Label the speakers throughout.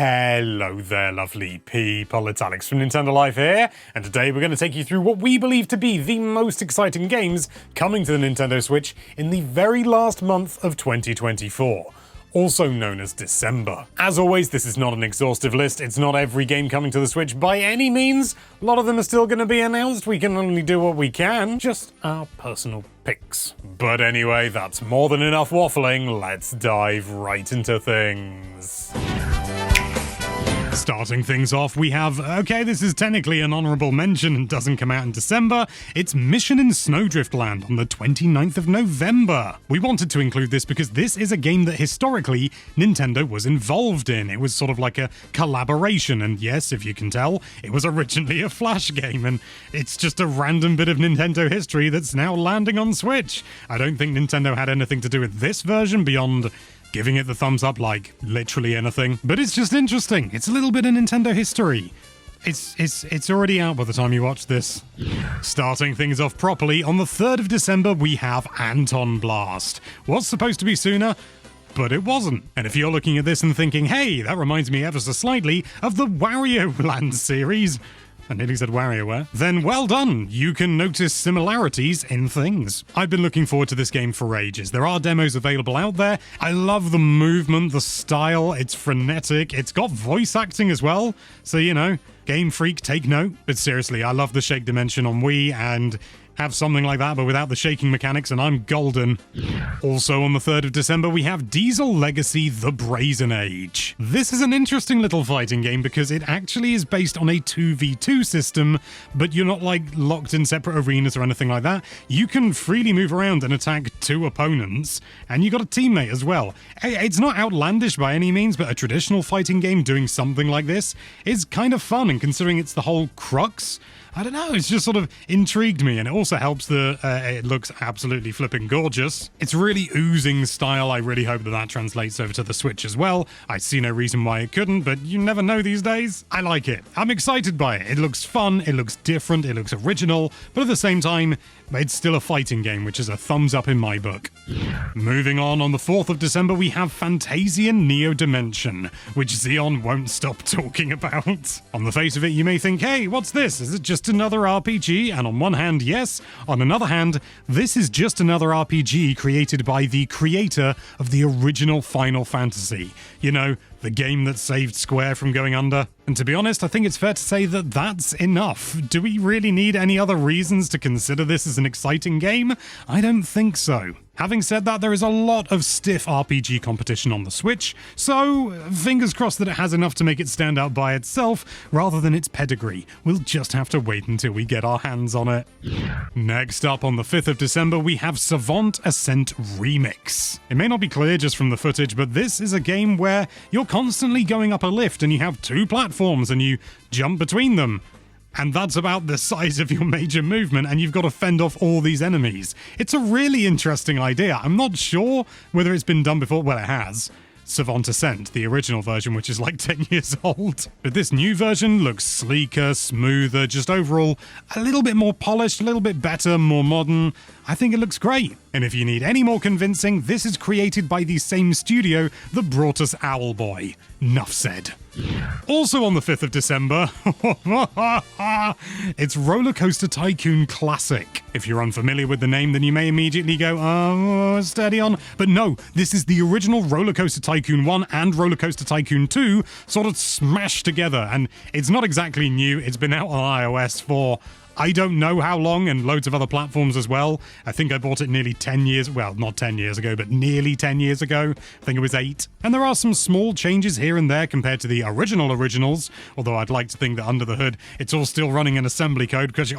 Speaker 1: Hello there, lovely people. It's Alex from Nintendo Life here, and today we're going to take you through what we believe to be the most exciting games coming to the Nintendo Switch in the very last month of 2024. Also known as December. As always, this is not an exhaustive list. It's not every game coming to the Switch by any means. A lot of them are still going to be announced. We can only do what we can. Just our personal picks. But anyway, that's more than enough waffling. Let's dive right into things. Starting things off, we have, okay, this is technically an honorable mention and doesn't come out in December. It's Mission in Snowdrift Land on the 29th of November. We wanted to include this because this is a game that historically Nintendo was involved in. It was sort of like a collaboration, and yes, if you can tell, it was originally a Flash game, and it's just a random bit of Nintendo history that's now landing on Switch. I don't think Nintendo had anything to do with this version beyond giving it the thumbs up like literally anything. But it's just interesting. It's a little bit of Nintendo history. It's already out by the time you watch this. Starting things off properly, on the 3rd of December we have Anton Blast. Was supposed to be sooner, but it wasn't. And if you're looking at this and thinking, hey, that reminds me ever so slightly of the Wario Land series, I nearly said WarioWare, then well done, you can notice similarities in things. I've been looking forward to this game for ages. There are demos available out there. I love the movement, the style, it's frenetic, it's got voice acting as well, so you know, Game Freak, take note. But seriously, I love the shake dimension on Wii, and have something like that but without the shaking mechanics and I'm golden. Also on the 3rd of December we have Diesel Legacy: The Brazen Age. This is an interesting little fighting game because it actually is based on a 2v2 system, but you're not like locked in separate arenas or anything like that. You can freely move around and attack two opponents, and you got a teammate as well. It's not outlandish by any means, but a traditional fighting game doing something like this is kind of fun, and considering it's the whole crux, I don't know, it's just sort of intrigued me, and it also helps it looks absolutely flipping gorgeous. It's really oozing style. I really hope that translates over to the Switch as well. I see no reason why it couldn't, but you never know these days. I like it. I'm excited by it. It looks fun, it looks different, it looks original, but at the same time, it's still a fighting game, which is a thumbs up in my book. Moving on the 4th of December, we have Fantasian Neo Dimension, which Xeon won't stop talking about. On the face of it, you may think, hey, what's this? Is it just another RPG? And on one hand, yes. On another hand, this is just another RPG created by the creator of the original Final Fantasy. You know, the game that saved Square from going under. And to be honest, I think it's fair to say that that's enough. Do we really need any other reasons to consider this as an exciting game? I don't think so. Having said that, there is a lot of stiff RPG competition on the Switch, so fingers crossed that it has enough to make it stand out by itself rather than its pedigree. We'll just have to wait until we get our hands on it. Next up, on the 5th of December, we have Savant Ascent Remix. It may not be clear just from the footage, but this is a game where you're constantly going up a lift and you have two platforms and you jump between them. And that's about the size of your major movement, and you've got to fend off all these enemies. It's a really interesting idea. I'm not sure whether it's been done before. Well, it has. Savant Ascent, the original version, which is like 10 years old. But this new version looks sleeker, smoother, just overall a little bit more polished, a little bit better, more modern. I think it looks great. And if you need any more convincing, this is created by the same studio that brought us Owlboy. Nuff said. Also on the 5th of December, it's Roller Coaster Tycoon Classic. If you're unfamiliar with the name, then you may immediately go, oh, steady on. But no, this is the original Roller Coaster Tycoon 1 and Roller Coaster Tycoon 2 sort of smashed together. And it's not exactly new. It's been out on iOS for I don't know how long, and loads of other platforms as well. I think I bought it nearly 10 years, well, not 10 years ago, but nearly 10 years ago. I think it was 8. And there are some small changes here and there compared to the originals, although I'd like to think that under the hood, it's all still running in assembly code, because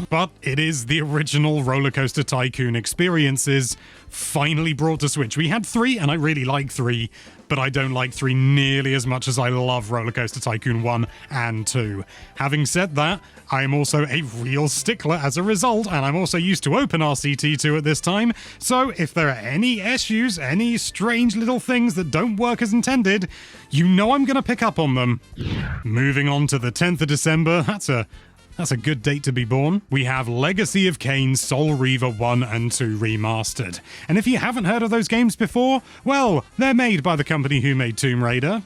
Speaker 1: but it is the original Roller Coaster Tycoon experiences finally brought to Switch. We had 3, and I really like 3, but I don't like 3 nearly as much as I love Roller Coaster Tycoon 1 and 2. Having said that, I am also a real stickler as a result, and I'm also used to OpenRCT2 at this time, so if there are any issues, any strange little things that don't work as intended, you know I'm going to pick up on them. Moving on to the 10th of December, that's a That's a good date to be born. We have Legacy of Kain, Soul Reaver 1 and 2 remastered. And if you haven't heard of those games before, well, they're made by the company who made Tomb Raider.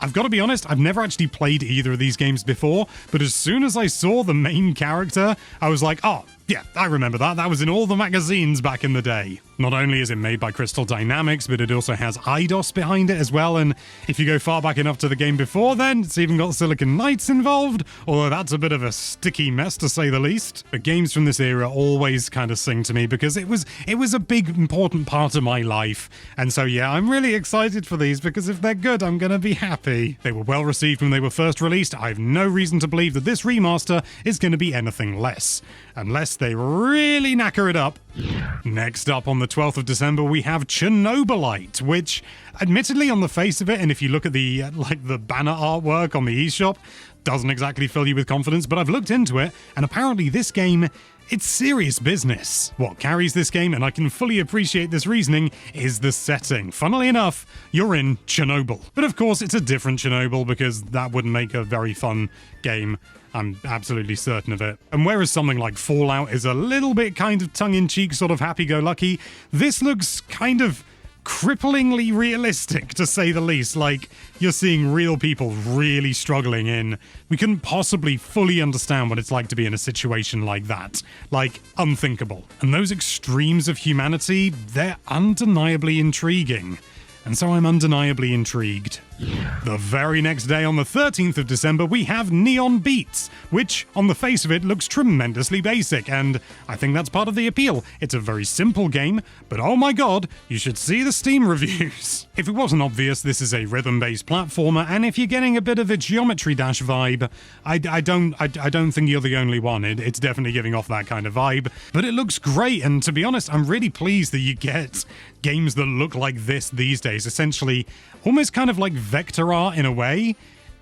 Speaker 1: I've got to be honest, I've never actually played either of these games before, but as soon as I saw the main character, I was like, oh, yeah, I remember that. That was in all the magazines back in the day. Not only is it made by Crystal Dynamics, but it also has Eidos behind it as well, and if you go far back enough to the game before then, it's even got Silicon Knights involved, although that's a bit of a sticky mess to say the least. But games from this era always kind of sing to me because it was a big, important part of my life, and so yeah, I'm really excited for these because if they're good, I'm gonna be happy. They were well received when they were first released. I have no reason to believe that this remaster is gonna be anything less, unless they really knacker it up. Next up on the 12th of December, we have Chernobylite, which admittedly on the face of it, and if you look at the the banner artwork on the eShop, doesn't exactly fill you with confidence, but I've looked into it, and apparently this game, it's serious business. What carries this game, and I can fully appreciate this reasoning, is the setting. Funnily enough, you're in Chernobyl. But of course, it's a different Chernobyl because that wouldn't make a very fun game. I'm absolutely certain of it. And whereas something like Fallout is a little bit kind of tongue-in-cheek, sort of happy-go-lucky, this looks kind of cripplingly realistic, to say the least. Like, you're seeing real people really struggling in. We couldn't possibly fully understand what it's like to be in a situation like that. Like, unthinkable. And those extremes of humanity, they're undeniably intriguing. And so I'm undeniably intrigued. The very next day, on the 13th of December, we have Neon Beats, which, on the face of it, looks tremendously basic, and I think that's part of the appeal. It's a very simple game, but oh my god, you should see the Steam reviews. If it wasn't obvious, this is a rhythm-based platformer, and if you're getting a bit of a Geometry Dash vibe, I don't think you're the only one. It's definitely giving off that kind of vibe, but it looks great, and to be honest, I'm really pleased that you get games that look like this these days, essentially almost kind of like vector art in a way.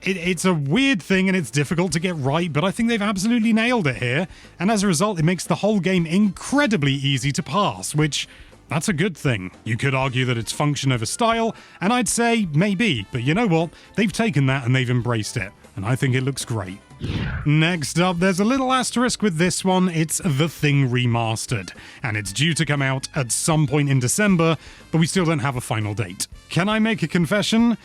Speaker 1: It's a weird thing and it's difficult to get right, but I think they've absolutely nailed it here, and as a result it makes the whole game incredibly easy to pass, which, that's a good thing. You could argue that it's function over style, and I'd say maybe, but you know what? They've taken that and they've embraced it, and I think it looks great. Next up, there's a little asterisk with this one. It's The Thing Remastered, and it's due to come out at some point in December, but we still don't have a final date. Can I make a confession?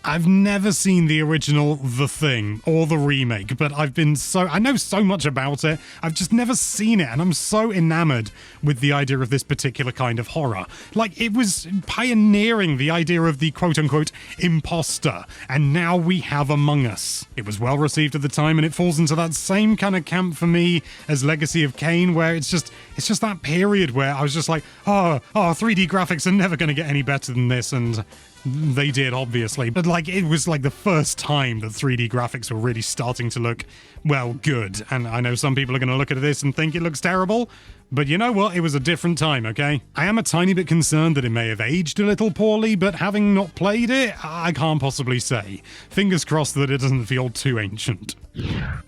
Speaker 1: I've never seen the original The Thing or the remake, but I know so much about it, I've just never seen it, and I'm so enamored with the idea of this particular kind of horror. Like, it was pioneering the idea of the quote-unquote imposter, and now we have Among Us. It was well received at the time, and it falls into that same kind of camp for me as Legacy of Kain, where it's just that period where I was just like, oh, 3D graphics are never going to get any better than this, and they did, obviously, but like, it was like the first time that 3D graphics were really starting to look, well, good. And I know some people are going to look at this and think it looks terrible, but you know what? It was a different time, okay? I am a tiny bit concerned that it may have aged a little poorly, but having not played it, I can't possibly say. Fingers crossed that it doesn't feel too ancient.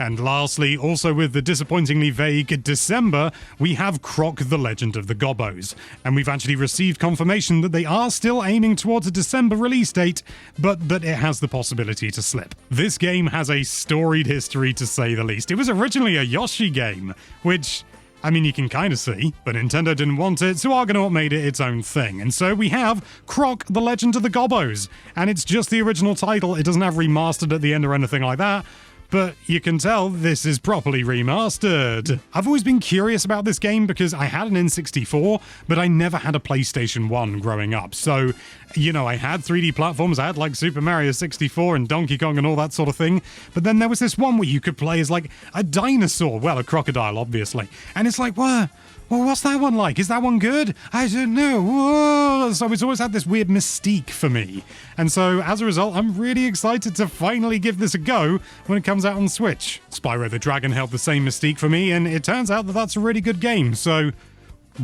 Speaker 1: And lastly, also with the disappointingly vague December, we have Croc the Legend of the Gobbos. And we've actually received confirmation that they are still aiming towards a December release date, but it has the possibility to slip. This game has a storied history, to say the least. It was originally a Yoshi game, which, I mean, you can kind of see, but Nintendo didn't want it, so Argonaut made it its own thing. And so we have Croc the Legend of the Gobbos, and it's just the original title. It doesn't have remastered at the end or anything like that, but you can tell this is properly remastered. I've always been curious about this game because I had an N64, but I never had a PlayStation 1 growing up. So, you know, I had 3D platforms, I had like Super Mario 64 and Donkey Kong and all that sort of thing, but then there was this one where you could play as like a dinosaur, well, a crocodile, obviously, and it's like, what? Well, what's that one like? Is that one good? I don't know. Whoa. So it's always had this weird mystique for me. And so, as a result, I'm really excited to finally give this a go when it comes out on Switch. Spyro the Dragon held the same mystique for me, and it turns out that that's a really good game, so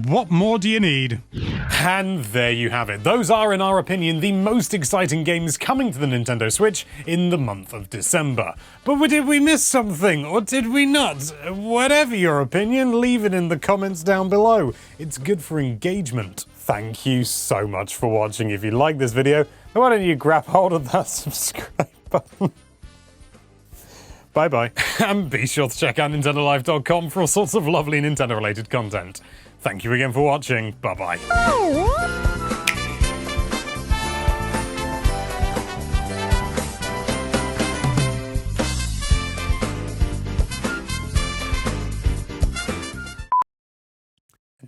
Speaker 1: what more do you need? And there you have it. Those are, in our opinion, the most exciting games coming to the Nintendo Switch in the month of December. But did we miss something, or did we not? Whatever your opinion, leave it in the comments down below. It's good for engagement. Thank you so much for watching. If you like this video, why don't you grab hold of that subscribe button? Bye-bye. And be sure to check out NintendoLive.com for all sorts of lovely Nintendo-related content. Thank you again for watching. Bye-bye.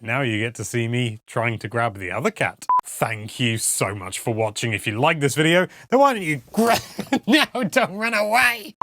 Speaker 1: Now you get to see me trying to grab the other cat. Thank you so much for watching. If you like this video, then why don't you No, don't run away!